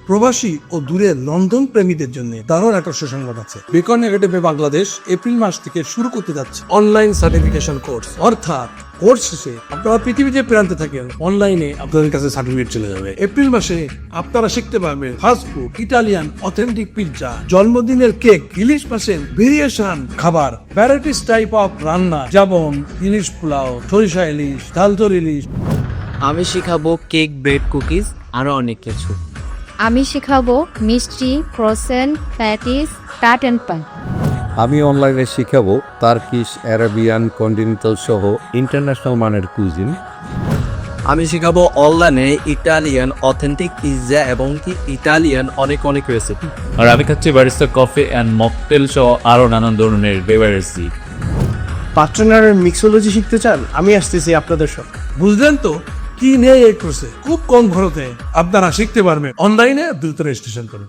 প্রবাসী ও দূরের লন্ডন প্রেমীদের জন্য দারুণ একটা সুসংবাদ আছে। বেকন একাডেমি বাংলাদেশ এপ্রিল মাস থেকে শুরু করতে যাচ্ছে অনলাইন সার্টিফিকেশন কোর্স। অর্থাৎ কোর্স শেষে আপনারা পৃথিবী যে প্রান্তে থাকেন, অনলাইনে আপনাদের কাছে সার্টিফিকেট চলে যাবে। এপ্রিল মাসে আপনারা শিখতে পারবেন fast food, Italian authentic pizza, জন্মদিনের কেক, ইলিশ মাছের ভেরিয়েশন খাবার, ভ্যারাইটিস টাইপ অফ রান্না, যেমন ইলিশ পোলাও, সরিষা ইলিশ, ঝালঝোল ইলিশ। আমি শিখাবো কেক, ব্রেড, কুকিজ, আরো অনেক কিছু। আমি শেখাবো মিষ্টি, ক্রোসেন্ট, প্যাটিস, টার্ট অ্যান্ড পান। আমি অনলাইনে শিখাবো টার্কিশ, অ্যারাবিয়ান, কন্টিনেন্টাল সহ ইন্টারন্যাশনাল মানের কুজিন। আমি শেখাবো অনলাইনে ইটালিয়ান অথেন্টিক পিৎজা এবং কি ইটালিয়ান অনেক রেসিপি। আর আমি খাচ্ছি বারিস্তা কফি অ্যান্ড মকটেল সহ আরো নানান ধরনের বেভারেজি। পার্টনারের মিক্সোলজি শিখতে চান? আমি আসতেছি আপনাদের সঙ্গে। বুঝলেন তো কি নেই এই কোর্সে? খুব কম খরচে আপনারা শিখতে পারবেন। অনলাইনে দ্রুত রেজিস্ট্রেশন করুন।